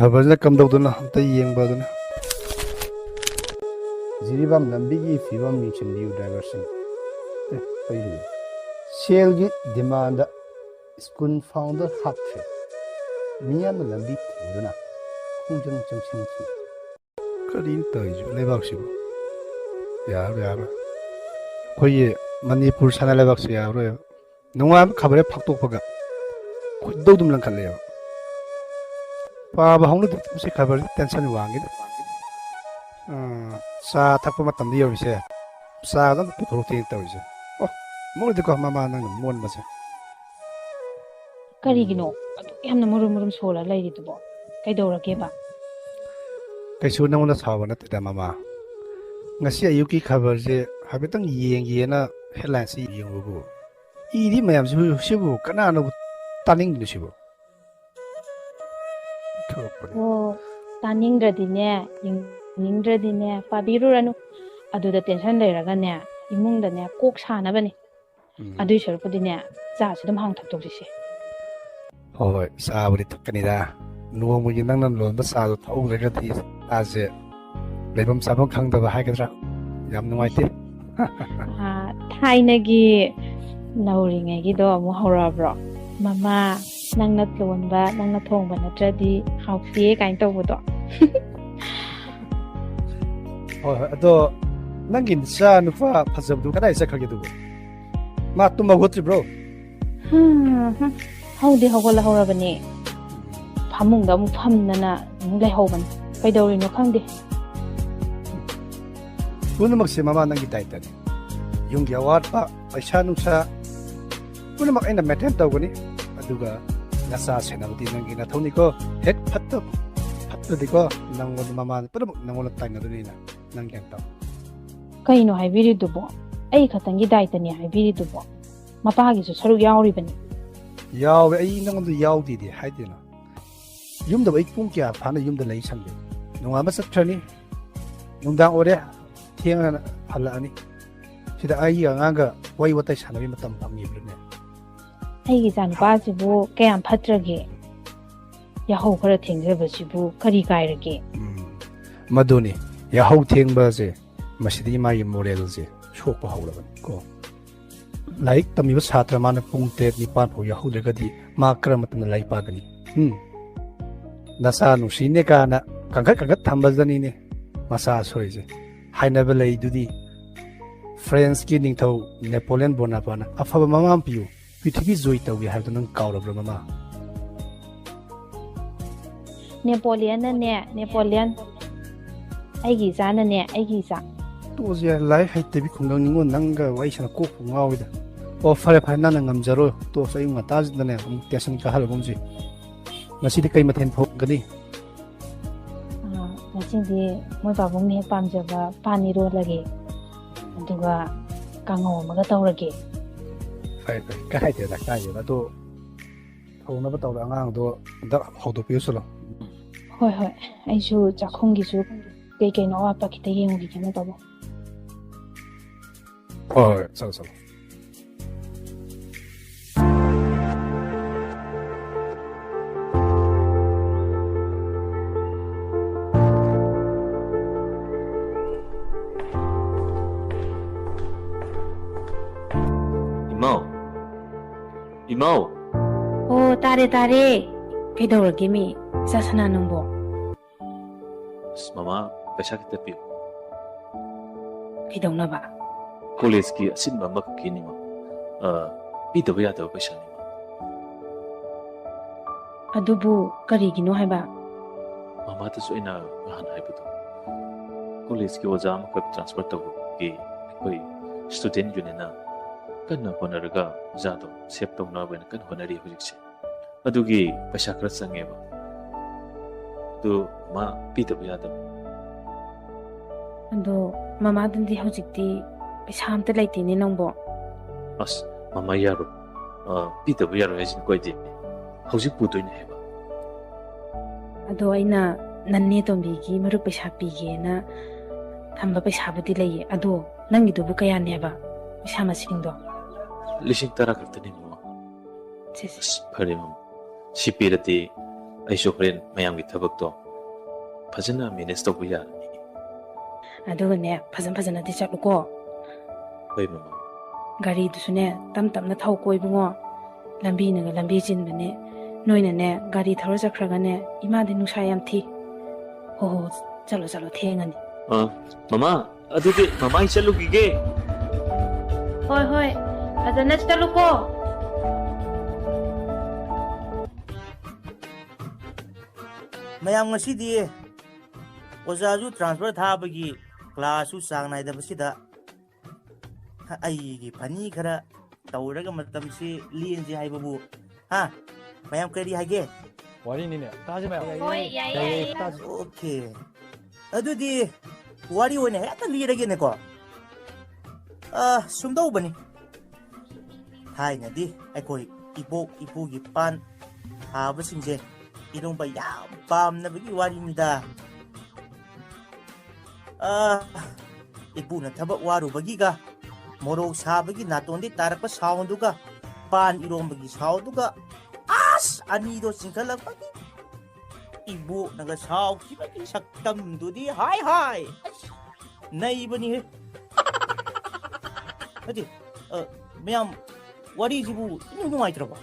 ꯈꯕꯔꯁꯤꯅ ꯀꯝꯗꯧꯗꯨꯅ ꯑꯝꯇ ꯌꯦꯡꯕ ꯑꯗꯨꯅ ꯖꯤꯔꯤꯕꯥꯝ ꯂꯝꯕꯤꯒꯤ ꯐꯤꯕꯝ ꯌꯦꯡꯁꯤꯟꯕꯤꯌꯨ ꯗ꯭ꯔꯥꯏꯚꯔꯁꯤꯡ ꯀꯩꯒꯤꯅꯣ ꯁꯦꯜꯒꯤ ꯗꯤꯃꯥꯟꯗ ꯁ꯭ꯀꯨꯜ ꯐꯥꯎꯟꯗꯔ ꯍꯥꯞꯈ꯭ꯔꯦ ꯃꯤꯌꯥꯝꯅ ꯂꯝꯕꯤ ꯊꯤꯡꯗꯨꯅ ꯈꯣꯡꯖꯪ ꯆꯪꯁꯤꯟꯈꯤ ꯀꯔꯤꯅꯣ ꯇꯧꯔꯤꯁꯨ ꯂꯩꯕꯥꯛꯁꯤꯕꯨ ꯌꯥꯔꯣꯏ ꯌꯥꯔꯣꯏ ꯑꯩꯈꯣꯏꯒꯤ ꯃꯅꯤꯄꯨꯔ ꯁꯅꯥ ꯂꯩꯕꯥꯛꯁꯤ ꯌꯥꯔꯣꯏꯕ ꯅꯨꯡꯉꯥꯏꯕ ꯈꯕꯔ ꯍꯦꯛ ꯐꯥꯛꯇꯣꯛꯄꯒ ꯈꯣꯏꯗꯧ ꯑꯗꯨꯝ ꯂꯪꯈꯠꯂꯦꯕ ꯄꯥꯕ ꯍꯧꯅꯗꯦ ꯃꯁꯤ ꯈꯕꯔꯁꯤ ꯇꯦꯟꯁꯟ ꯋꯥꯡꯉꯤꯗ ꯆꯥ ꯊꯛꯄ ꯃꯇꯝꯗ ꯌꯧꯔꯤꯁꯦ ꯆꯥꯒ ꯑꯝꯇ ꯄꯨꯊꯣꯔꯛꯇꯦ ꯇꯧꯔꯤꯁꯦ ꯑꯣ ꯃꯣꯏꯗꯤꯀꯣ ꯃꯃꯥ ꯅꯪꯅ ꯃꯣꯟꯕꯁꯦ ꯀꯔꯤꯒꯤꯅꯣ ꯑꯗꯨꯛ ꯌꯥꯝꯅ ꯃꯔꯨꯝ ꯃꯔꯨꯝ ꯁꯣꯜꯂ ꯂꯩꯔꯤꯗꯨꯕꯣ ꯀꯩꯗꯧꯔꯒꯦꯕ ꯀꯩꯁꯨ ꯅꯪꯉꯣꯟꯗ ꯁꯥꯎꯕ ꯅꯠꯇꯦꯗ ꯃꯃꯥ ꯉꯁꯤ ꯑꯌꯨꯛꯀꯤ ꯈꯕꯔꯁꯦ ꯍꯥꯏꯐꯦꯠꯇꯪ ꯌꯦꯡꯒꯦꯅ ꯍꯦꯗꯂꯥꯏꯟꯁꯤ ꯌꯦꯡꯕꯕꯨ ꯏꯔꯤ ꯃꯌꯥꯝꯁꯤꯕꯨ ꯁꯤꯕꯨ ꯀꯅꯥꯅꯕꯨ ꯇꯥꯅꯤꯡꯗꯣꯏꯅꯣ ꯁꯤꯕꯨ ꯑꯣ ꯇꯥꯅꯤꯡꯗ꯭ꯔꯗꯤꯅꯦ ꯌꯦꯡꯅꯤꯡꯗ꯭ꯔꯗꯤꯅꯦ ꯄꯥꯕꯤꯔꯨꯔꯅꯨ ꯑꯗꯨꯗ ꯇꯦꯟꯁꯟ ꯂꯩꯔꯒꯅꯦ ꯏꯃꯨꯡꯗꯅꯦ ꯀꯣꯛ ꯁꯥꯅꯕꯅꯦ ꯑꯗꯨꯏ ꯁꯔꯨꯛꯄꯨꯗꯤꯅꯦ ꯆꯥꯁꯤ ꯑꯗꯨꯝ ꯍꯥꯡ ꯊꯛꯇꯣꯛꯁꯤꯁꯦ ꯍꯣꯏ ꯍꯣꯏ ꯆꯥꯕꯨꯗꯤ ꯊꯛꯀꯅꯤꯗ ꯅꯣꯡꯃꯒꯤ ꯅꯪꯅ ꯂꯣꯟꯕ ꯆꯥꯗꯣ ꯊꯛꯍꯧꯗ꯭ꯔꯒꯗꯤ ꯆꯥꯁꯦ ꯂꯩꯐꯝ ꯆꯥꯐꯝ ꯈꯪꯗꯕ ꯍꯥꯏꯒꯗ꯭ꯔꯥ ꯌꯥꯝ ꯅꯨꯡꯉꯥꯏꯇꯦ ꯊꯥꯏꯅꯒꯤ ꯅꯧꯔꯤꯉꯩꯒꯤꯗꯣ ꯑꯃꯨꯛ ꯍꯧꯔꯛꯑꯕ꯭ꯔꯣ ꯃꯃꯥ ꯅꯪꯅ ꯂꯣꯟꯕ ꯅꯪꯅ ꯊꯣꯡꯕ ꯅꯠꯇ꯭ꯔꯗꯤ ꯍꯥꯎꯇꯦ ꯀꯥꯏꯅ ꯇꯧꯕꯗꯣ ꯍꯣꯏ ꯍꯣꯏ ꯑꯗꯣ ꯅꯪꯒꯤ ꯅꯆꯥ ꯅꯨꯄꯥ ꯐꯖꯕꯗꯨ ꯀꯗꯥꯏ ꯆꯠꯈ꯭ꯔꯒꯦ ꯑꯗꯨꯕꯨ ꯃꯥ ꯇꯨꯝꯕ ꯍꯧꯒꯠꯇ꯭ꯔꯤꯕ꯭ꯔꯣ ꯍꯧꯗꯤ ꯍꯧꯒꯠꯂꯍꯧꯔꯕꯅꯦ ꯐꯃꯨꯡꯗ ꯑꯃꯨꯛ ꯐꯝꯗꯅ ꯑꯃꯨꯛ ꯂꯩꯍꯧꯕꯅꯤ ꯀꯩꯗꯧꯔꯤꯅꯣ ꯈꯪꯗꯦ ꯄꯨꯝꯅꯃꯛꯁꯦ ꯃꯃꯥ ꯅꯪꯒꯤ ꯗꯥꯏꯇꯅꯤ ꯌꯨꯝꯒꯤ ꯑꯋꯥꯠꯄ ꯄꯩꯁా ꯅꯨꯡꯁꯥ ꯄꯨꯝꯅꯃꯛ ꯑꯩꯅ ꯃꯦꯟꯇꯦꯟ ꯇꯧꯒꯅꯤ ꯑꯗꯨꯒ ꯅꯆꯥ ꯁꯦꯟꯅꯕꯗꯤ ꯅꯪꯒꯤ ꯅꯊꯧꯅꯤꯀꯣ ꯍꯦꯛ ꯐꯠꯇ꯭ꯔꯗꯤꯀꯣ ꯅꯪꯉꯣꯟꯗ ꯃꯃꯥꯅ ꯄꯨꯝꯅꯃꯛ ꯅꯪꯉꯣꯟꯗ ꯇꯥꯏꯅꯗꯣꯏꯅꯤꯅ ꯅꯪ ꯒ꯭ꯌꯥꯟ ꯇꯥꯎ ꯀꯩꯅꯣ ꯍꯥꯏꯕꯤꯔꯤꯗꯨꯕꯣ ꯑꯩ ꯈꯛꯇꯪꯒꯤ ꯗꯥꯏꯇꯅꯦ ꯍꯥꯏꯕꯤꯔꯤꯗꯨꯕꯣ ꯃꯄꯥꯒꯤꯁꯨ ꯁꯔꯨꯛ ꯌꯥꯎꯔꯤꯕꯅꯤ ꯌꯥꯎꯋꯦ ꯑꯩ ꯅꯪꯉꯣꯟꯗ ꯌꯥꯎꯗꯦꯗꯤ ꯍꯥꯏꯗꯦꯅ ꯌꯨꯝꯗꯕꯨ ꯑꯩ ꯄꯨꯡ ꯀꯌꯥ ꯐꯥꯅ ꯌꯨꯝꯗ ꯂꯩ ꯁꯪꯒꯦ ꯅꯣꯡꯉꯥꯟꯕ ꯆꯠꯈ꯭ꯔꯅꯤ ꯅꯨꯡꯗꯥꯡ ꯑꯣꯏꯔꯦ ꯊꯦꯡꯅ ꯍꯜꯂꯛꯑꯅꯤ ꯁꯤꯗ ꯑꯩꯒꯤ ꯑꯉꯥꯡꯒ ꯋꯥꯔꯤ ꯋꯥꯇꯥꯏ ꯁꯥꯟꯅꯕꯒꯤ ꯃꯇꯝ ꯐꯪꯉꯤꯕ꯭ꯔꯅꯦ ꯑꯩꯒꯤ ꯏꯆꯥꯅꯨꯄꯥꯁꯤꯕꯨ ꯀꯌꯥꯝ ꯐꯠꯇ꯭ꯔꯒꯦ ꯌꯥꯍꯧ ꯈꯔ ꯊꯦꯡꯖꯕꯁꯤꯕꯨ ꯀꯔꯤ ꯀꯥꯏꯔꯒꯦ ꯃꯗꯨꯅꯤ ꯌꯥꯍꯧ ꯊꯦꯡꯕꯁꯦ ꯃꯁꯤꯗꯒꯤ ꯃꯥꯒꯤ ꯃꯣꯔꯦꯜꯁꯦ ꯁꯣꯛꯄ ꯍꯧꯔꯕꯅꯤ ꯀꯣ ꯂꯥꯏꯔꯤꯛ ꯇꯝꯃꯤꯕ ꯁꯥꯇ꯭ꯔ ꯃꯥꯅ ꯄꯨꯡ 8-9 ꯐꯥꯎ ꯌꯥꯍꯧꯗ꯭ꯔꯒꯗꯤ ꯃꯥ ꯀꯔꯝꯕ ꯃꯇꯝꯗ ꯂꯥꯏꯔꯤꯛ ꯄꯥꯒꯅꯤ ꯅꯆꯥ ꯅꯨꯡꯁꯤꯅꯦ ꯀꯥꯅ ꯀꯟꯈꯠ ꯊꯝꯕꯗꯅꯤꯅꯦ ꯃꯆꯥ ꯁꯣꯏꯁꯦ ꯍꯥꯏꯅꯕ ꯂꯩꯗꯨꯗꯤ ꯐ꯭ꯔꯦꯟꯁꯀꯤ ꯅꯤꯡꯊꯧ ꯅꯦꯄꯣꯂꯤꯌꯟ ꯕꯣꯅꯥꯄꯥꯔꯠꯅ ꯑꯐꯕ ꯃꯃꯥ ꯄꯤꯌꯨ ꯄ꯭ꯔꯤꯊꯤꯕꯤ ꯖꯣꯏ ꯇꯧꯒꯦ ꯍꯥꯏꯕꯗꯨ ꯅꯪ ꯀꯥꯎꯔꯕ꯭ꯔꯥ ꯃꯃꯥ ꯅꯦꯄꯣꯂꯤꯌꯟꯅꯅꯦ ꯅꯦꯄꯣꯂꯤꯌꯟ ꯑꯩꯒꯤ ꯏꯆꯥꯅꯅꯦ ꯑꯩꯒꯤ ꯏꯆꯥ ꯇꯣꯛꯑꯁꯦ ꯂꯥꯏꯔꯤꯛ ꯍꯩꯇꯕꯤ ꯈꯨꯡꯒꯪ ꯅꯤꯉꯣꯜ ꯅꯪꯒ ꯋꯥꯔꯤ ꯁꯥꯟꯅ ꯀꯣꯛꯄꯨ ꯉꯥꯎꯋꯤꯗ ꯑꯣ ꯐꯔꯦ ꯐꯔꯦ ꯅꯪꯅ ꯉꯝꯖꯔꯣ ꯇꯣꯛꯁ ꯑꯌꯨꯛ ꯉꯟꯇꯥꯁꯤꯗꯅꯦ ꯑꯃꯨꯛ ꯇꯦꯟꯁꯟ ꯀꯥꯍꯜꯂꯒꯨꯝꯁꯤ ꯉꯁꯤꯗꯤ ꯀꯩ ꯃꯊꯦꯜ ꯊꯣꯡꯒꯅꯤ ꯉꯁꯤꯗꯤ ꯃꯣꯏ ꯄꯥꯕꯨꯡꯅ ꯍꯦꯛ ꯄꯥꯝꯖꯕ ꯄꯥꯟ ꯏꯔꯣꯜꯂꯒꯦ ꯑꯗꯨꯒ ꯀꯥꯡꯉꯧ ꯑꯃꯒ ꯇꯧꯔꯒꯦ ꯐꯔꯦ ꯐꯔꯦ ꯀꯥꯏꯗꯦꯗ ꯑꯗꯣ ꯊꯧꯅꯕ ꯇꯧꯔ ꯑꯉꯥꯡꯗꯣ ꯑꯝꯇ ꯍꯧꯗꯣꯛꯄꯤꯌꯨ ꯆꯠꯂꯣ ꯍꯣꯏ ꯍꯣꯏ ꯑꯩꯁꯨ ꯆꯥꯛꯈꯨꯝꯒꯤꯁꯨ ꯀꯩꯀꯩꯅꯣ ꯑꯋꯥꯠꯄ ꯈꯤꯇ ꯌꯦꯡꯉꯨꯈꯤꯒꯦ ꯃꯣꯏ ꯄꯥꯕꯨꯡ ꯍꯣꯏ ꯆꯠꯂꯣ ꯆꯠꯂꯣ ꯏꯃꯧ ꯑꯣ ꯇꯥꯔꯦ ꯇꯥꯔꯦ ꯀꯩꯗꯧꯔꯒꯦ ꯃꯤ ꯏꯆꯥ ꯁꯅꯥ ꯅꯪꯕꯣ ꯃꯃꯥ ꯄꯩꯁꯥ ꯈꯤꯇ ꯄꯤꯌꯨ ꯀꯩꯗꯧꯅꯕ ꯀꯣꯂꯦꯖꯀꯤ ꯑꯁꯤꯟꯕ ꯑꯃꯈꯛꯀꯤꯅꯤꯃ ꯄꯤꯗꯕ ꯌꯥꯗꯕ ꯄꯩꯁꯥꯅꯤꯃ ꯑꯗꯨꯕꯨ ꯀꯔꯤꯒꯤꯅꯣ ꯍꯥꯏꯕ ꯃꯃꯥꯗꯁꯨ ꯑꯩꯅ ꯅꯍꯥꯟ ꯍꯥꯏꯕꯗꯣ ꯀꯣꯂꯦꯖꯀꯤ ꯑꯣꯖꯥ ꯑꯃꯈꯛ ꯇ꯭ꯔꯥꯟꯁꯐꯔ ꯇꯧꯕꯒꯤ ꯑꯩꯈꯣꯏ ꯁ꯭ꯇꯨꯗꯦꯟ ꯌꯨꯅꯤꯌꯟꯅ ꯀꯟꯅ ꯍꯣꯠꯅꯔꯒ ꯑꯣꯖꯥꯗꯣ ꯁꯦꯞ ꯇꯧꯅꯕꯅ ꯀꯟꯅ ꯍꯣꯠꯅꯔꯤ ꯍꯧꯖꯤꯛꯁꯦ ꯑꯗꯨꯒꯤ ꯄꯩꯁꯥ ꯈꯔ ꯆꯪꯉꯦꯕ ꯑꯗꯨ ꯃꯥ ꯄꯤꯗꯕ ꯌꯥꯗꯕ ꯑꯗꯣ ꯃꯃꯥꯗꯨꯗꯤ ꯍꯧꯖꯤꯛꯇꯤ ꯄꯩꯁꯥ ꯑꯝꯇ ꯂꯩꯇꯦꯅꯦ ꯅꯪꯕꯣ ꯑꯁ ꯃꯃꯥ ꯌꯥꯔꯣꯏ ꯄꯤꯗꯕ ꯌꯥꯔꯣꯏ ꯍꯥꯏꯁꯤꯅ ꯀꯣꯏꯗꯦ ꯍꯧꯖꯤꯛ ꯄꯨꯗꯣꯏꯅꯦ ꯍꯥꯏꯕ ꯑꯗꯣ ꯑꯩꯅ ꯅꯟꯅꯦ ꯇꯣꯝꯕꯤꯒꯤ ꯃꯔꯨꯞ ꯄꯩꯁꯥ ꯄꯤꯒꯦꯅ ꯊꯝꯕ ꯄꯩꯁꯥꯕꯨꯗꯤ ꯂꯩꯌꯦ ꯑꯗꯣ ꯅꯪꯒꯤꯗꯨꯕꯨ ꯀꯌꯥꯅꯦꯕ ꯄꯩꯁꯥ ꯃꯁꯤꯡꯗꯣ 10,000 ꯈꯛꯇꯅꯤ ꯃꯃꯥ ꯁꯤꯁꯦ ꯑꯁ ꯐꯔꯦ ꯃꯃꯥ ꯁꯤ ꯄꯤꯔꯗꯤ ꯑꯩꯁꯨ ꯍꯣꯔꯦꯟ ꯃꯌꯥꯝꯒꯤ ꯊꯕꯛꯇꯣ ꯐꯖꯅ ꯃꯦꯅꯦꯖ ꯇꯧꯕ ꯌꯥꯔꯅꯤ. ꯑꯗꯨꯒꯅꯦ ꯐꯖꯅꯗꯤ ꯆꯠꯂꯨꯀꯣ. ꯍꯣꯏ ꯃꯃꯥ. ꯒꯥꯔꯤꯗꯨꯁꯨꯅꯦ ꯇꯞꯅ ꯊꯧꯀꯣ ꯏꯕꯨꯡꯉꯣ. ꯂꯝꯕꯤꯅꯒ ꯂꯝꯕꯤ ꯆꯤꯟꯕꯅꯦ. ꯅꯣꯏꯅꯅꯦ ꯒꯥꯔꯤ ꯊꯧꯔ ꯆꯠꯈ꯭ꯔꯒꯅꯦ ꯏꯃꯥꯗꯤ ꯅꯨꯡꯁꯥ ꯌꯥꯝ ꯊꯤ. ꯍꯣ ꯆꯠꯂꯣ ꯊꯦꯡꯉꯅꯤ. ꯃꯃꯥ, ꯑꯗꯨꯗꯤ ꯃꯃꯥ ꯑꯩ ꯆꯠꯂꯨꯈꯤꯒꯦ. ꯍꯣꯏ ꯐꯖꯅ ꯆꯠꯂꯨꯀꯣ. ꯃꯌꯥꯝ ꯉꯁꯤꯗꯤ ꯑꯣꯖꯥꯁꯨ ꯇ꯭ꯔꯥꯟꯁꯐꯔ ꯊꯥꯕꯒꯤ ꯀ꯭ꯂꯥꯁꯁꯨ ꯆꯥꯡ ꯅꯥꯏꯗꯕꯁꯤꯗ ꯑꯩꯒꯤ ꯐꯅꯤ ꯈꯔ ꯇꯧꯔꯒ ꯃꯇꯝꯁꯤ ꯂꯦꯟꯁꯤ ꯍꯥꯏꯕꯕꯨ ꯃꯌꯥꯝ ꯀꯔꯤ ꯍꯥꯏꯒꯦ? ꯋꯥꯔꯤꯅꯤꯅꯦ. ꯇꯥꯁꯤ ꯃꯌꯥꯝ. ꯍꯣꯏ ꯌꯥꯏ. ꯑꯣꯀꯦ. ꯑꯗꯨꯗꯤ ꯋꯥꯔꯤ ꯑꯣꯏꯅ ꯍꯦꯛꯇ ꯂꯤꯔꯒꯦꯅꯦꯀꯣ. ꯁꯨꯝꯗꯧꯕꯅꯤ. ꯊꯥꯏꯅꯗꯤ ꯑꯩꯈꯣꯏ ꯏꯕꯣꯛ ꯏꯄꯨꯒꯤ ꯄꯥꯟ ꯊꯥꯕꯁꯤꯡꯁꯦ ꯏꯔꯣꯝꯕ ꯌꯥꯝ ꯄꯥꯝꯅꯕꯒꯤ ꯋꯥꯔꯤꯅꯤꯗ. ꯏꯄꯨꯅ ꯊꯕꯛ ꯋꯥꯔꯨꯕꯒꯤꯒ ꯃꯣꯔꯣꯛ ꯁꯥꯕꯒꯤ ꯅꯥꯇꯣꯟꯗꯤ ꯇꯥꯔꯛꯄ ꯁꯥꯎꯟꯗꯨꯒ ꯄꯥꯟ ꯏꯔꯣꯝꯕꯒꯤ ꯁꯥꯎꯟꯗꯨꯒ ꯑꯅꯤꯗꯣ ꯆꯤꯡꯈꯠꯂꯛꯄꯒꯤ 이보나가 사오키바기 삭담두디 하이 나이버니 어디 매암 와리지부 인용동아이 들어봐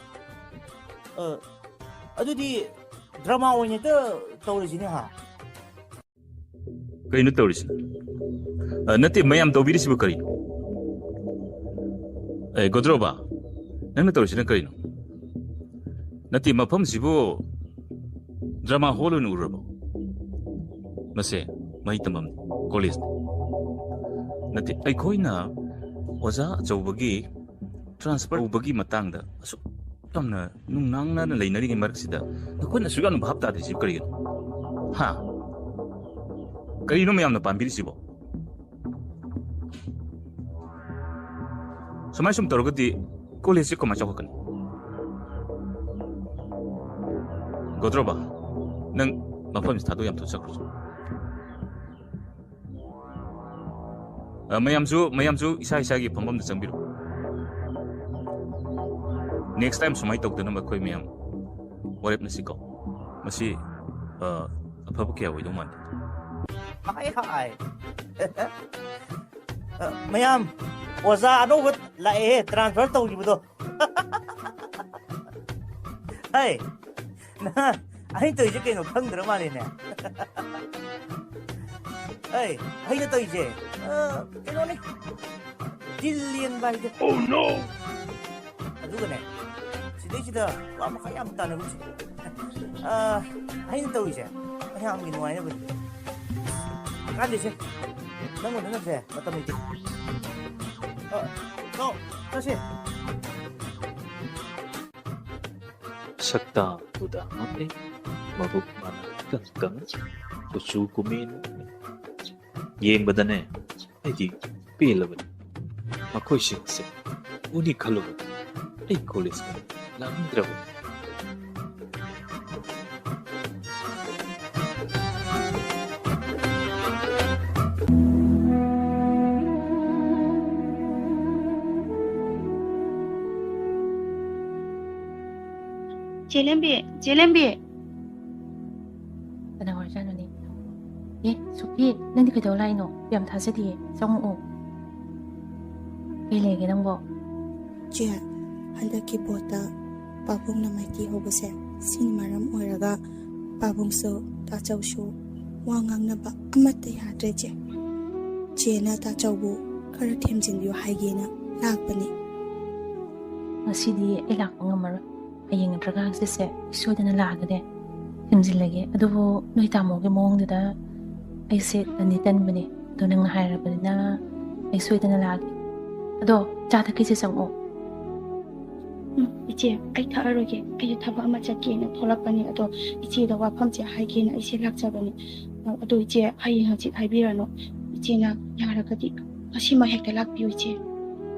어디 드라마 오니까 떠오르지네 하 그이노 떠오르시 너티 매암 떠비리시부 그리노 에 고드로바 너는 떠오르시는 그리노 너티 마펌시부 드라마 홀은 우르보 마세 마이tamam 콜리스 너티 아이코이나 오자 저우버기 트랜스퍼 우버기 마땅다 아수 ꯌꯥꯝꯅ ꯅꯨꯡꯅꯥꯡꯅ ꯂꯩꯅꯔꯤꯉꯩ ꯃꯔꯛꯁꯤꯗ ꯑꯩꯈꯣꯏꯅ ꯑꯁꯨꯛ ꯌꯥꯝꯅ ꯚꯥꯞ ꯇꯥꯗ꯭ꯔꯤꯁꯤ ꯀꯔꯤꯒꯤꯅꯣ ꯀꯔꯤꯅꯣ ꯃꯌꯥꯝꯅ ꯄꯥꯝꯕꯤꯔꯤꯁꯤꯕꯣ ꯁꯨꯃꯥꯏ ꯁꯨꯝ ꯇꯧꯔꯒꯗꯤ ꯀꯣꯂꯦꯖꯁꯤ ꯀꯃꯥꯏ ꯆꯥꯎꯈꯠꯀꯅꯤ ꯒꯣꯗ꯭ꯔꯣꯕ ꯅꯪ ꯃꯐꯝꯁꯤ ꯊꯥꯗꯣꯛ ꯌꯥꯝ ꯊꯨꯆꯈ꯭ꯔꯁꯨ ꯃꯌꯥꯝꯁꯨ ꯏꯁꯥ ꯏꯁꯥꯒꯤ ꯐꯝꯐꯝꯗ ꯆꯪꯕꯤꯔꯣ next time sumai tokdana makhoi miyam warep nasiko masi afaba kya oidong man hi mayam oza ano wat lae transfer tawgibudo hey na ai to ije keno phangdra male ne hey ai na to ije keno ne dillion bai de oh no aduga ne 시대시다 아마 하얀 따는 거지 하얀 또 이제 하얀 게 뭐야 이거 간디지 너무 늦었지 어떤 미팅 너 다시 sakta uda mate mabuk mana kang kuchu kumin yengbadane aidi pelabani makoi singse uni khalubu ai college lamindra ꯖꯦꯂꯦꯝꯕꯤ ꯀꯅꯥ ꯑꯣꯏꯔꯖꯥꯠꯅꯣꯅꯦ ꯁꯨꯀꯤ ꯅꯪꯗꯤ ꯀꯩꯗꯧ ꯂꯥꯛꯏꯅꯣ ꯌꯥꯝ ꯊꯥꯖꯗꯤꯌꯦ ꯆꯪꯉꯛꯑꯣ ꯀꯩ ꯂꯩꯒꯦ ꯅꯪꯕꯣ ꯆꯦ ꯍꯟꯗꯛꯀꯤ ꯕꯣꯠꯇ ꯄꯥꯕꯨꯡꯅ ꯃꯥꯏꯊꯤ ꯍꯧꯕꯁꯦ ꯁꯤꯅ ꯃꯔꯝ ꯑꯣꯏꯔꯒ ꯄꯥꯕꯨꯡꯁꯨ ꯇꯥꯆꯧꯁꯨ ꯋꯥ ꯉꯥꯡꯅꯕ ꯑꯃꯠꯇ ꯌꯥꯗ꯭ꯔꯦ ꯆꯦ ꯆꯦꯅ ꯇꯥꯆꯧꯕꯨ ꯈꯔ ꯊꯦꯝꯖꯤꯟꯕꯤꯌꯨ ꯍꯥꯏꯒꯦꯅ ꯂꯥꯛꯄꯅꯤ ꯉꯁꯤꯗꯤ ꯑꯩ ꯂꯥꯛꯄ ꯉꯝꯃꯔꯣꯏ ꯍꯌꯦꯡ ꯅꯠꯇ꯭ꯔꯒ ꯍꯪꯆꯤꯠꯁꯦ ꯁꯣꯏꯗꯅ ꯂꯥꯛꯑꯒꯅꯦ ꯊꯦꯝꯖꯤꯜꯂꯒꯦ ꯑꯗꯨꯕꯨ ꯅꯣꯏ ꯇꯥꯃꯣꯒꯤ ꯃꯑꯣꯡꯗꯨꯗ ꯑꯩꯁꯦ ꯇꯟꯗꯤ ꯇꯟꯕꯅꯦ ꯑꯗꯣ ꯅꯪꯅ ꯍꯥꯏꯔꯕꯅꯤꯅ ꯑꯩ ꯁꯣꯏꯗꯅ ꯂꯥꯛꯑꯒꯦ ꯑꯗꯣ ꯆꯥ ꯊꯛꯈꯤꯁꯦ ꯆꯪꯉꯛꯑꯣ ꯏꯆꯦ ꯑꯩ ꯊꯛꯑꯔꯣꯏꯒꯦ ꯑꯩꯁꯦ ꯊꯕꯛ ꯑꯃ ꯆꯠꯀꯦꯅ ꯊꯣꯛꯂꯛꯄꯅꯤ ꯑꯗꯣ ꯏꯆꯦꯗ ꯋꯥꯐꯝꯁꯦ ꯍꯥꯏꯒꯦꯅ ꯑꯩꯁꯦ ꯂꯥꯛꯆꯕꯅꯤ ꯑꯗꯣ ꯏꯆꯦ ꯍꯌꯦꯡ ꯍꯪꯆꯤꯠ ꯍꯥꯏꯕꯤꯔꯅꯨ ꯏꯆꯦꯅ ꯌꯥꯔꯒꯗꯤ ꯉꯁꯤꯃꯛ ꯍꯦꯛꯇ ꯂꯥꯛꯄꯤꯌꯨ ꯏꯆꯦ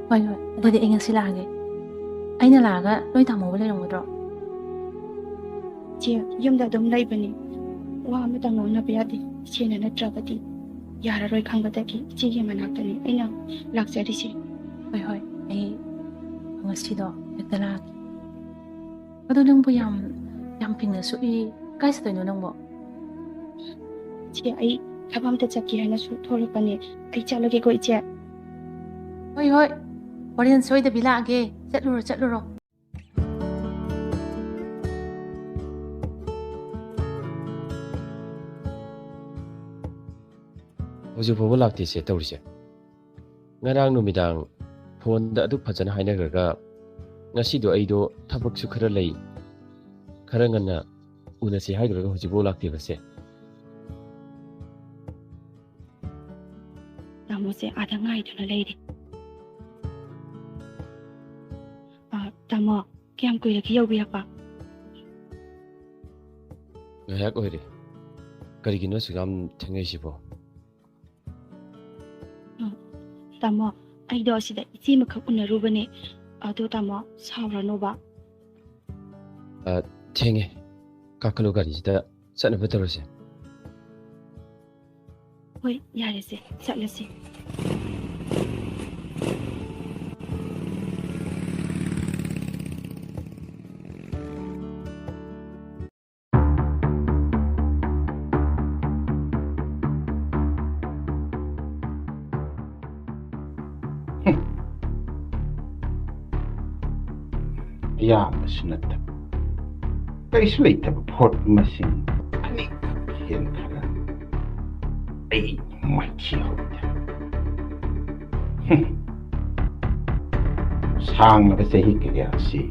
ꯍꯣꯏ ꯑꯗꯨꯗꯤ ꯑꯩ ꯉꯁꯤ ꯂꯥꯛꯑꯒꯦ ꯑꯩꯅ ꯂꯥꯛꯑꯒ ꯅꯣꯏ ꯇꯥꯃꯣꯕꯨ ꯂꯩꯔꯝꯒꯗ꯭ꯔꯣ ꯏꯆꯦ ꯌꯨꯝꯗ ꯑꯗꯨꯝ ꯂꯩꯕꯅꯤ ꯋꯥ ꯑꯃꯇ ꯉꯥꯡꯅꯕ ꯌꯥꯗꯦ ꯏꯆꯦꯅ ꯅꯠꯇ꯭ꯔꯒꯗꯤ ꯌꯥꯔꯔꯣꯏ ꯈꯪꯕꯗꯒꯤ ꯏꯆꯦꯒꯤ ꯃꯅꯥꯛꯇꯅꯤ ꯑꯩꯅ ꯂꯥꯛꯆꯔꯤꯁꯦ ꯍꯣꯏ ꯑꯩ ꯉꯁꯤꯗꯣ ꯍꯦꯛꯇ ꯂꯥꯛꯑꯒꯦ ꯑꯗꯣ ꯅꯪꯕꯨ ꯌꯥꯝ ꯐꯤꯡꯅ ꯁꯨꯛꯏ ꯀꯥꯏ ꯆꯠꯇꯣꯏꯅꯣ ꯅꯪꯕꯣ? ꯏꯆꯦ ꯑꯩ ꯊꯕꯛ ꯑꯝꯇ ꯆꯠꯀꯦ ꯍꯥꯏꯅꯁꯨ ꯊꯣꯛꯂꯛꯄꯅꯦ ꯑꯩ ꯆꯠꯂꯒꯦꯀꯣ ꯏꯆꯦ ꯍꯣꯏ ꯍꯣꯏ, ꯍꯣꯔꯦꯟ ꯁꯣꯏꯗꯕꯤ ꯂꯥꯛꯑꯒꯦ. ꯆꯠꯂꯨꯔꯣ ꯆꯠꯂꯨꯔꯣ. ꯍꯧꯖꯤꯛ ꯐꯥꯎꯕ ꯂꯥꯛꯇꯦꯁꯦ ꯇꯧꯔꯤꯁꯦ. ꯉꯔꯥꯡ ꯅꯨꯃꯤꯗꯥꯡ ꯐꯣꯟꯗ ꯑꯗꯨꯛ ꯐꯖꯅ ꯍꯥꯏꯅꯈ꯭ꯔꯒ ꯉꯁꯤꯗꯣ ꯑꯩꯗꯣ ꯊꯕꯛꯁꯨ ꯈꯔ ꯂꯩ, ꯈꯔ ꯉꯟꯅ ꯎꯅꯁꯤ ꯍꯥꯏꯈ꯭ꯔꯒ ꯍꯧꯖꯤꯛꯐꯥꯎ ꯂꯥꯛꯇꯦꯕꯁꯦ. ꯇꯥꯃꯣꯁꯦ ꯑꯥꯗ ꯉꯥꯏꯗꯨꯅ ꯂꯩꯔꯤ. ꯇꯥꯃꯣ ꯀꯌꯥꯝ ꯀꯨꯏꯔꯒꯦ ꯌꯧꯕꯤꯔꯛꯄ? ꯉꯥꯏꯍꯥꯛ ꯑꯣꯏꯔꯦ. ꯀꯔꯤꯒꯤꯅꯣ ꯑꯁꯨꯛ ꯌꯥꯝ ꯊꯦꯡꯅꯩꯁꯤꯕꯣ? ꯇꯥꯃꯣ ꯑꯩꯗꯣ ꯑꯁꯤꯗ ꯏꯆꯦ ꯑꯃꯈꯛ ꯎꯅꯔꯨꯕꯅꯦ. ꯑꯗꯣ ꯇꯥꯃꯣ ꯁꯥꯎꯔꯅꯣꯕ. ꯊꯦꯡꯉꯦ. ꯀꯥꯈꯠꯂꯨ ꯒꯥꯔꯤꯁꯤꯗ ꯆꯠꯅꯕ ꯇꯧꯔꯁꯦ. ꯍꯣꯏ ꯌꯥꯔꯦꯁꯦ ꯆꯠꯂꯁꯤ. ꯌꯥꯝꯕꯁꯨ ꯅꯠꯇꯕ, ꯀꯔꯤꯁꯨ ꯂꯩꯇꯕ ꯄꯣꯠ ꯃꯁꯤꯡ ꯑꯅꯤꯈꯛ ꯍꯦꯟꯈ꯭ꯔꯒ ꯑꯩ ꯃꯥꯏꯊꯤꯍꯧꯗꯦ. ꯁꯥꯡꯂꯕ ꯆꯍꯤ ꯀꯌꯥ ꯑꯁꯤ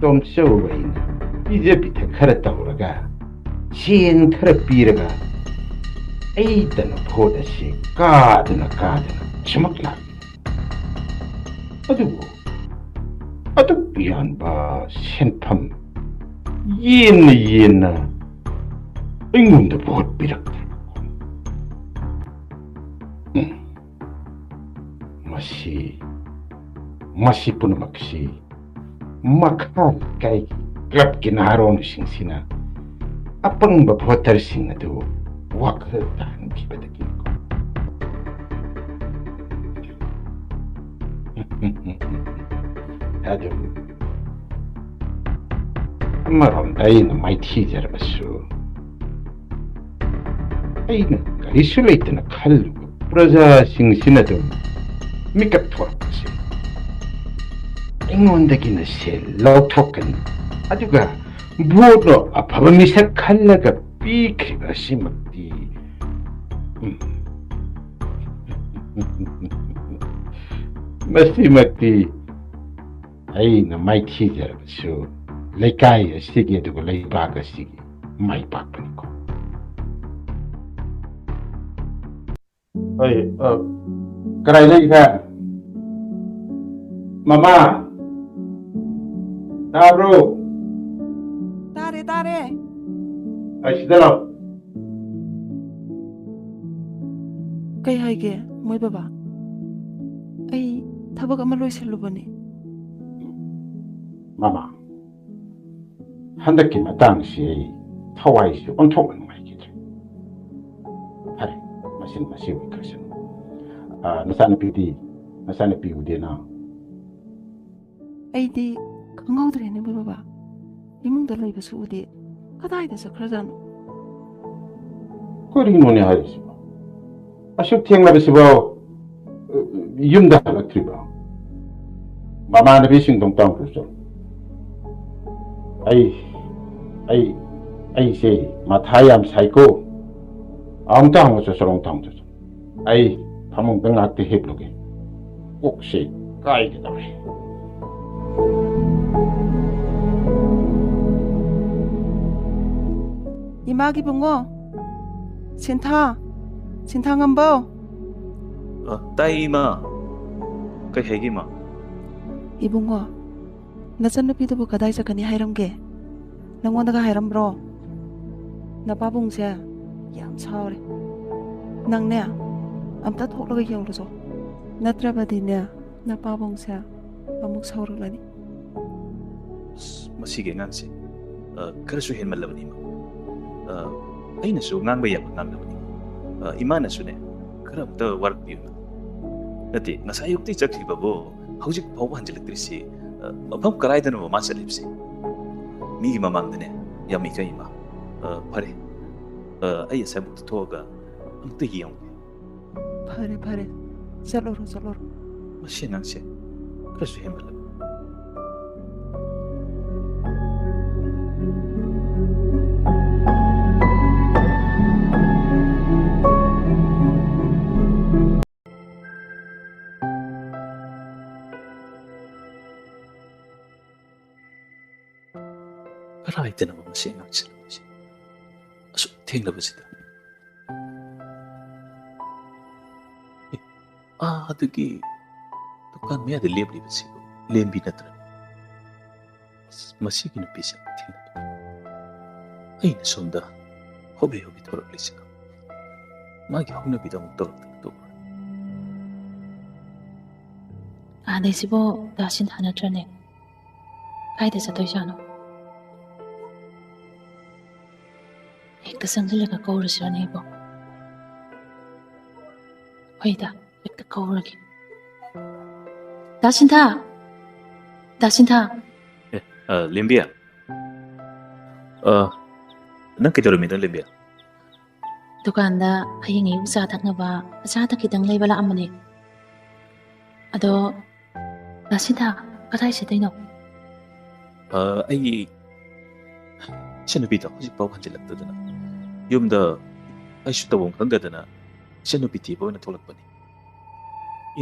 ꯇꯣꯝꯆꯧ ꯑꯩꯅ ꯄꯤꯖ ꯄꯤꯊꯛ ꯈꯔ ꯇꯧꯔꯒ ꯁꯦꯟ ꯈꯔ ꯄꯤꯔꯒ ꯑꯩꯇꯅ ꯚꯣꯠ ꯑꯁꯤ ꯀꯥꯗꯅ ꯁꯨꯃꯛ ꯂꯥꯛꯏ. ꯑꯗꯨꯕꯨ ꯑꯗꯨꯛ ꯌꯥꯟꯕ ꯁꯦꯟꯐꯝ ꯌꯦꯟꯅ ꯑꯩꯉꯣꯟꯗ ꯚꯣꯠ ꯄꯤꯔꯛꯇ꯭ꯔꯦ. ꯃꯁꯤ ꯄꯨꯝꯅꯃꯛꯁꯤ ꯃꯈꯥ ꯂꯩꯀꯥꯏꯒꯤ ꯀ꯭ꯂꯕꯀꯤ ꯅꯍꯥꯔꯣꯟꯁꯤꯡꯁꯤꯅ ꯑꯄꯪꯕ ꯚꯣꯇꯔꯁꯤꯡ ꯑꯗꯨ ꯋꯥꯈꯜ ꯇꯥꯍꯟꯈꯤꯕꯗꯒꯤꯅꯤꯀꯣ. ꯑꯗꯨ ꯑꯃꯔꯣꯝꯗ ꯑꯩꯅ ꯃꯥꯏꯊꯤꯖꯔꯕꯁꯨ ꯑꯩꯅ ꯀꯔꯤꯁꯨ ꯂꯩꯇꯅ ꯈꯜꯂꯨꯕ ꯄ꯭ꯔꯖꯥꯁꯤꯡꯁꯤꯅ ꯑꯗꯨꯝ ꯃꯤꯀꯞ ꯊꯣꯛꯂꯛꯄꯁꯦ ꯑꯩꯉꯣꯟꯗꯒꯤꯅ ꯁꯦꯜ ꯂꯧꯊꯣꯛꯀꯅꯤ, ꯑꯗꯨꯒ ꯚꯣꯠꯅ ꯑꯐꯕ ꯃꯤꯁꯛ ꯈꯜꯂꯒ ꯄꯤꯈ꯭ꯔꯤꯕ ꯑꯁꯤꯃꯛꯇꯤ ꯃꯁꯤꯃꯛꯇꯤ ꯑꯩꯅ ꯃꯥꯏꯊꯤꯖꯔꯕꯁꯨ ꯂꯩꯀꯥꯏ ꯑꯁꯤꯒꯤ ꯑꯗꯨꯒ ꯂꯩꯕꯥꯛ ꯑꯁꯤꯒꯤ ꯃꯥꯏ ꯄꯥꯛꯄꯅꯤꯀꯣ. ꯍꯣꯏ, ꯀꯗꯥꯏ ꯂꯩꯒꯦ? ꯃꯃꯥ ꯇꯥꯕ꯭ꯔꯣ? ꯇꯥꯔꯦ. ꯑꯁꯤꯗ ꯂꯥꯛ. ꯀꯩ ꯍꯥꯏꯒꯦ ꯃꯣꯏ ꯕꯕꯥ? ꯑꯩ ꯊꯕꯛ ꯑꯃ ꯂꯣꯏꯁꯤꯜꯂꯨꯕꯅꯦ. ꯃꯃꯥ, ꯍꯟꯗꯛꯀꯤ ꯃꯇꯥꯡꯁꯤ ꯑꯩ ꯊꯋꯥꯏꯁꯤ ꯑꯣꯟꯊꯣꯛꯅ ꯅꯨꯡꯉꯥꯏꯈꯤꯗ꯭ꯔꯦ. ꯐꯔꯦ, ꯃꯁꯤ ꯑꯣꯏꯈ꯭ꯔꯁꯅꯨ. ꯅꯆꯥꯅꯨꯄꯤ ꯎꯗꯦꯅ? ꯑꯩꯗꯤ ꯈꯪꯍꯧꯗ꯭ꯔꯦꯅꯦ ꯃꯣꯏ ꯕꯕꯥ. ꯏꯃꯨꯡꯗ ꯂꯩꯕꯁꯨ ꯎꯗꯦ. ꯀꯗꯥꯏꯗ ꯆꯠꯈ꯭ꯔꯖꯥꯠꯅꯣ? ꯀꯔꯤꯅꯣꯅꯦ ꯍꯥꯏꯔꯤꯁꯤꯕꯣ? ꯑꯁꯨꯛ ꯊꯦꯡꯂꯕꯁꯤꯐꯥꯎ ꯌꯨꯝꯗ ꯍꯜꯂꯛꯇ꯭ꯔꯤꯕ? ꯃꯃꯥꯟꯅꯕꯤꯁꯤꯡꯗꯣ ꯑꯃꯨꯛꯇ ꯑꯩꯁꯦ ꯃꯊꯥ ꯌꯥꯝ ꯁꯥꯏꯀꯣ. ꯑꯃꯨꯛꯇ ꯍꯪꯉꯨ. ꯑꯩ ꯐꯃꯨꯡꯗ ꯉꯥꯛꯇ ꯍꯤꯞꯂꯨꯒꯦ. ꯀꯣꯛꯁꯦ ꯀꯥꯏꯒꯗꯧꯔꯦ. 이마기 붕어. 신탕한보. 따이 이마. 그 해기마. 이붕어. 나찬누피도부 가다이 자카니 하이람게. 낭원다가 하이람브로. 나빠봉세. 얌 차오래. 낭네. 암따 톡라가 영로죠. 나트라바디네. 나빠봉세. 아묵 사오르라니. ꯃꯁꯤꯒꯤ ꯑꯉꯥꯡꯁꯦ ꯈꯔꯁꯨ ꯍꯦꯟꯃꯜꯂꯕꯅꯤ. ꯑꯩꯅꯁꯨ ꯉꯥꯡꯕ ꯌꯥꯕ ꯉꯥꯡꯅꯕꯅꯤ. ꯏꯃꯥꯅꯁꯨꯅꯦ ꯈꯔ ꯑꯝꯇ ꯋꯥꯔꯛꯄꯤꯌꯨ. ꯅꯠꯇꯦ, ꯉꯁꯥꯏ ꯑꯌꯨꯛꯇꯤ ꯆꯠꯈꯤꯕꯕꯨ ꯍꯧꯖꯤꯛ ꯐꯥꯎꯕ ꯍꯟꯖꯤꯜꯂꯛꯇ꯭ꯔꯤꯁꯤ ꯃꯐꯝ ꯀꯗꯥꯏꯗꯅꯣ ꯃꯥ ꯆꯠꯂꯤꯕꯁꯤ? ꯃꯤꯒꯤ ꯃꯃꯥꯡꯗꯅꯦ ꯌꯥꯝ ꯏꯀꯥꯏ ꯏꯃꯥ. ꯐꯔꯦ ꯑꯩ ꯑꯁꯥꯏꯕꯨꯛꯇ ꯊꯣꯛꯑꯒ ꯑꯃꯨꯛꯇ ꯌꯦꯡꯉꯨꯒꯦ ꯐꯔꯦ ꯐꯔꯦ ꯆꯠꯂꯨꯔꯣ ꯆꯠꯂꯨꯔꯣ ꯃꯁꯤ ꯑꯉꯥꯡꯁꯦ ꯈꯔꯁꯨ ꯍꯦꯟꯃꯜꯂꯕ ꯀꯔꯥꯏꯗꯅꯣ ꯃꯁꯤ ꯑꯉꯥꯡꯁꯦ ꯂꯩꯔꯤꯁꯦ ꯑꯁꯨꯛ ꯊꯦꯡꯂꯕꯁꯤꯗ ꯑꯗꯨꯒꯤ ꯗꯨꯀꯥꯟ ꯃꯌꯥꯗ ꯂꯦꯞꯂꯤꯕꯁꯤꯕꯨ ꯂꯦꯝꯕꯤ ꯅꯠꯇ꯭ꯔꯅꯤ ꯃꯁꯤꯒꯤ ꯅꯨꯄꯤꯁꯦ ꯊꯦꯡꯅꯕ ꯑꯩꯅ ꯁꯣꯝꯗ ꯍꯣꯕꯦ ꯍꯣꯕꯦ ꯊꯣꯔꯛꯂꯤꯁꯤꯒ ꯃꯥꯒꯤ ꯍꯧꯅꯕꯤꯗ ꯑꯃꯨꯛ ꯇꯧꯔꯛꯇꯅ ꯇꯧꯕ ꯑꯥꯗꯩꯁꯤꯕꯣ ꯗꯥꯁꯤꯟ ꯅꯠꯇ꯭ꯔꯅꯦ ꯀꯥꯏꯗ ꯆꯠꯇꯣꯏꯖꯥꯠꯅꯣ ꯍꯦꯛꯇ ꯆꯪꯁꯤꯜꯂꯒ ꯀꯧꯔꯁꯤꯔꯅꯦ ꯑꯩꯕꯣ ꯍꯣꯏꯗ ꯍꯦꯛꯇ ꯀꯧꯔꯒꯦ ꯗꯥꯁꯤꯟꯊꯥ ꯗꯥꯁꯤꯟꯊꯥ ꯂꯦꯝꯕꯤꯌꯥ ꯅꯪ ꯀꯩꯗꯧꯔꯝꯃꯤꯅꯣ ꯂꯦꯝꯕꯤꯌꯥ ꯗꯨꯀꯥꯟꯗ ꯍꯌꯦꯡ ꯑꯌꯨꯛ ꯆꯥ ꯊꯛꯅꯕ ꯑꯆꯥ ꯑꯊꯛ ꯈꯤꯇꯪ ꯂꯩꯕ ꯂꯥꯛꯑꯝꯕꯅꯦ ꯑꯗꯣ ꯗꯥꯁꯤꯟꯊꯥ ꯀꯗꯥꯏ ꯆꯠꯇꯣꯏꯅꯣ ꯑꯩ ꯏꯆꯟꯅꯨꯄꯤꯗꯣ ꯍꯧꯖꯤꯛꯐꯥꯎ ꯍꯟꯖꯤꯜꯂꯛꯇꯗꯅ ꯌꯨꯝꯗ ꯑꯩꯁꯨ ꯇꯧꯐꯝ ꯈꯪꯗꯗꯅ ꯏꯆꯟꯅꯨꯄꯤ ꯊꯤꯕ ꯑꯣꯏꯅ ꯊꯣꯛꯂꯛꯄꯅꯤ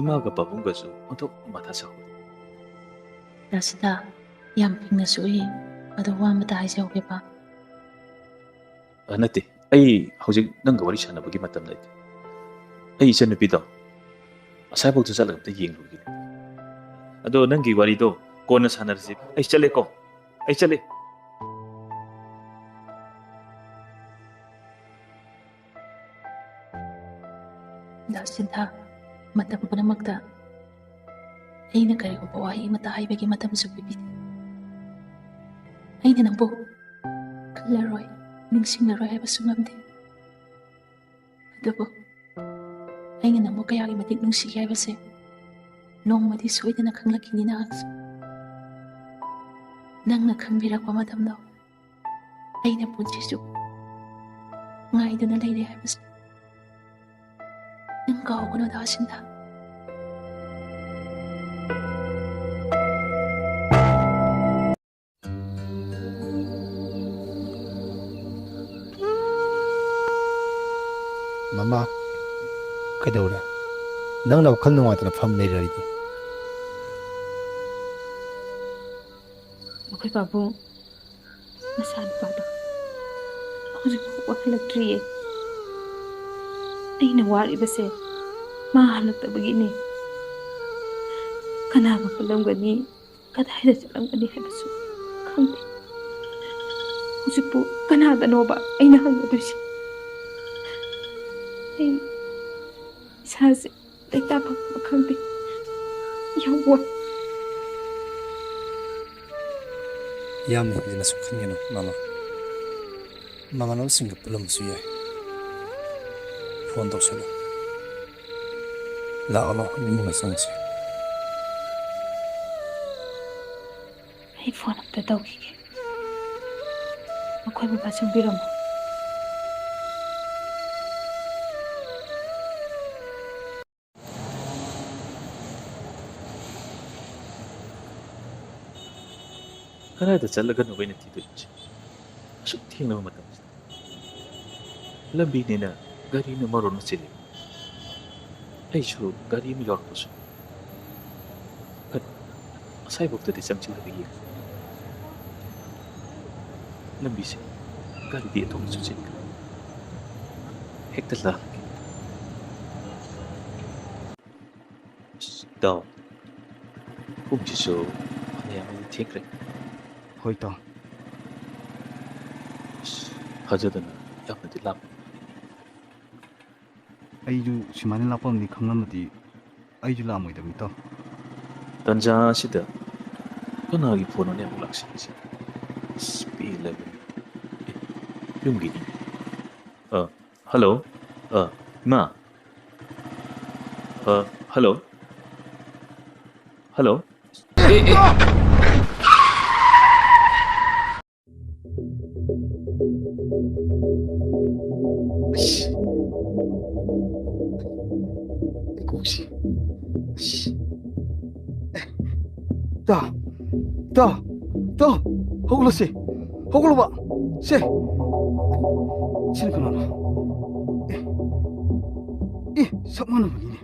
ꯏꯃꯥꯒ ꯄꯥꯕꯨꯡꯒꯁꯨ ꯑꯣꯟꯊꯣꯛ ꯃꯊꯥ ꯁꯥꯍꯧꯔꯦ ꯗꯥꯁꯤꯟꯊꯥ ꯌꯥꯝ ꯐꯤꯡꯅ ꯁꯣꯛꯏ ꯑꯗꯣ ꯋꯥ ꯑꯃꯇ ꯍꯥꯏꯖꯍꯧꯒꯦꯕ ꯅꯠꯇꯦ ꯑꯩ ꯍꯧꯖꯤꯛ ꯅꯪꯒ ꯋꯥꯔꯤ ꯁꯥꯟꯅꯕꯒꯤ ꯃꯇꯝ ꯂꯩꯇꯦ ꯑꯩ ꯏꯆꯟꯅꯨꯄꯤꯗꯣ ꯑꯁꯥꯏꯐꯥꯎꯗ ꯆꯠꯂꯒ ꯑꯝꯇ ꯌꯦꯡꯂꯨꯈꯤꯒꯦ ꯑꯗꯣ ꯅꯪꯒꯤ ꯋꯥꯔꯤꯗꯣ ꯀꯣꯟꯅ ꯁꯥꯟꯅꯔꯁꯤ ꯑꯩ ꯆꯠꯂꯦꯀꯣ ꯑꯩ ꯆꯠꯂꯦ ꯗꯥꯁꯤꯟꯊꯥ ꯃꯇꯝ ꯄꯨꯝꯅꯃꯛꯇ ꯑꯩꯅ ꯀꯔꯤꯒꯨꯝꯕ ꯋꯥꯍꯩ ꯑꯃꯠꯇ ꯍꯥꯏꯕꯒꯤ ꯃꯇꯝꯁꯨ ꯄꯤꯕꯤꯗꯦ ꯑꯩꯅ ꯅꯪꯕꯨ ꯈꯜꯂꯔꯣꯏ ꯅꯤꯡꯁꯤꯡꯂꯔꯣꯏ ꯍꯥꯏꯕꯁꯨ ꯉꯝꯗꯦ ꯑꯗꯨꯕꯨ ꯑꯩꯅ ꯅꯪꯕꯨ ꯀꯌꯥꯒꯤ ꯃꯇꯤꯛ ꯅꯨꯡꯁꯤꯒꯦ ꯍꯥꯏꯕꯁꯦ ꯅꯣꯡꯃꯗꯤ ꯁꯣꯏꯗꯅ ꯈꯪꯂꯛꯈꯤꯅꯤ ꯅꯍꯥꯛꯁꯨ ꯅꯪꯅ ꯈꯪꯕꯤꯔꯛꯄ ꯃꯇꯝꯗꯣ ꯑꯩꯅ ꯄꯨꯟꯁꯤꯁꯨ ꯉꯥꯏꯗꯨꯅ ꯂꯩꯔꯦ ꯍꯥꯏꯕꯁꯦ ꯅꯪ ꯀꯥꯎꯒꯅꯨ ꯗꯥꯁꯤꯟꯊꯥ ꯃꯃꯥ ꯀꯩꯗꯧꯔꯦ ꯅꯪꯅ ꯋꯥꯈꯜ ꯅꯨꯡꯉꯥꯏꯇꯅ ꯐꯝ ꯂꯩꯔꯔꯤꯗꯤ ꯑꯩꯈꯣꯏ ꯄꯥꯕꯨꯡ ꯃꯆꯥ ꯅꯨꯄꯥꯗꯣ ꯍꯧꯖꯤꯛꯐꯥꯎ ꯋꯥꯍꯜꯂꯛꯇ꯭ꯔꯤꯌꯦ ꯑꯩꯅ ꯋꯥꯔꯤꯕꯁꯦ ꯃꯥ ꯍꯜꯂꯛꯇꯕꯒꯤꯅꯦ ꯀꯅꯥꯒ ꯄꯨꯜꯂꯝꯒꯅꯤ ꯀꯗꯥꯏꯗ ꯆꯠꯂꯝꯒꯅꯤ ꯍꯥꯏꯕꯁꯨ ꯈꯪꯗꯦ ꯍꯧꯖꯤꯛꯄꯨ ꯀꯅꯥꯗꯅꯣꯕ ꯑꯩꯅ ꯍꯪꯒꯗꯣꯏꯁꯦ ꯑꯩ ꯏꯁꯥꯁꯦ ꯂꯩꯇꯥꯐꯝ ꯈꯪꯗꯦ ꯌꯥꯝ ꯋꯥꯏ ꯌꯥꯝꯅ ꯍꯦꯟꯖꯤꯟꯅꯁꯨ ꯈꯟꯒꯅꯨ ꯃꯃꯥ ꯃꯃꯥꯟꯅꯕꯁꯤꯡꯒ ꯄꯨꯜꯂꯝꯕꯁꯨ ꯌꯥꯏ ꯐꯣꯟ ꯇꯧꯁꯜꯂꯨ ꯂꯥꯛꯑꯣ ꯏꯃꯨꯡꯗ ꯆꯪꯁꯤ ꯑꯩ ꯐꯣꯟ ꯑꯝꯇ ꯇꯧꯈꯤꯒꯦ ꯃꯈꯣꯏ ꯕꯕꯥ ꯆꯪꯕꯤꯔꯝꯃꯣ ꯀꯗꯥꯏꯗ ꯆꯠꯂꯒꯅꯣ ꯑꯩꯅ ꯊꯤꯗꯣꯏꯁꯦ ꯑꯁꯨꯛ ꯊꯦꯡꯅꯕ ꯃꯇꯝꯁꯤꯗ ꯂꯝꯕꯤꯅꯤꯅ ꯒꯥꯔꯤꯅ ꯃꯔꯣꯟ ꯑꯃ ꯆꯤꯜꯂꯤ ꯑꯩꯁꯨ ꯒꯥꯔꯤ ꯑꯃ ꯌꯥꯎꯔꯛꯄꯁꯨ ꯑꯁꯥꯏꯐꯥꯎꯇꯗꯤ ꯆꯪꯁꯤꯜꯂꯒ ꯌꯦꯡꯉꯤ ꯂꯝꯕꯤꯁꯦ ꯒꯥꯔꯤꯗꯤ ꯑꯇꯣꯞꯄꯁꯨ ꯆꯤꯟꯈ꯭ꯔꯦ ꯍꯦꯛꯇ ꯂꯥꯛꯑꯒꯦ ꯏꯇꯥꯎ ꯄꯨꯡꯁꯤꯁꯨ ꯐꯅꯌꯥꯝꯅꯗꯤ ꯊꯦꯡꯈ꯭ꯔꯦ ꯍꯣꯏ ꯇꯥꯎ ꯐꯖꯗꯅ ꯌꯥꯝꯅꯗꯤ ꯂꯥꯞꯄ ꯑꯩꯁꯨ ꯁꯨꯃꯥꯏꯅ ꯂꯥꯛꯄꯝꯗꯤ ꯈꯪꯂꯝꯃꯗꯤ ꯑꯩꯁꯨ ꯂꯥꯛꯑꯝꯃꯣꯏꯗꯕꯅꯤ ꯏꯇꯥꯎ ꯇꯟꯖꯥ ꯑꯁꯤꯗ ꯀꯅꯥꯒꯤ ꯐꯣꯟꯅꯣꯅꯦ ꯑꯃꯨꯛ ꯂꯥꯛꯁꯤꯜꯂꯤꯁꯦ ꯄꯦꯜꯂꯕꯅꯤ ꯌꯨꯝꯒꯤꯅꯤ ꯍꯜꯂꯣ ꯏꯃꯥ ꯍꯜꯂꯣ ꯍꯜꯂꯣ ꯑꯦ ꯏꯇꯥꯎ ꯏꯇꯥꯎ ꯍꯧꯒꯠꯂꯁꯤ ꯍꯧꯒꯠꯂꯕ ꯁꯦ ꯁꯤꯅ ꯀꯅꯥꯅꯣ ꯁꯛ ꯃꯥꯟꯅꯕꯅꯤꯅꯦ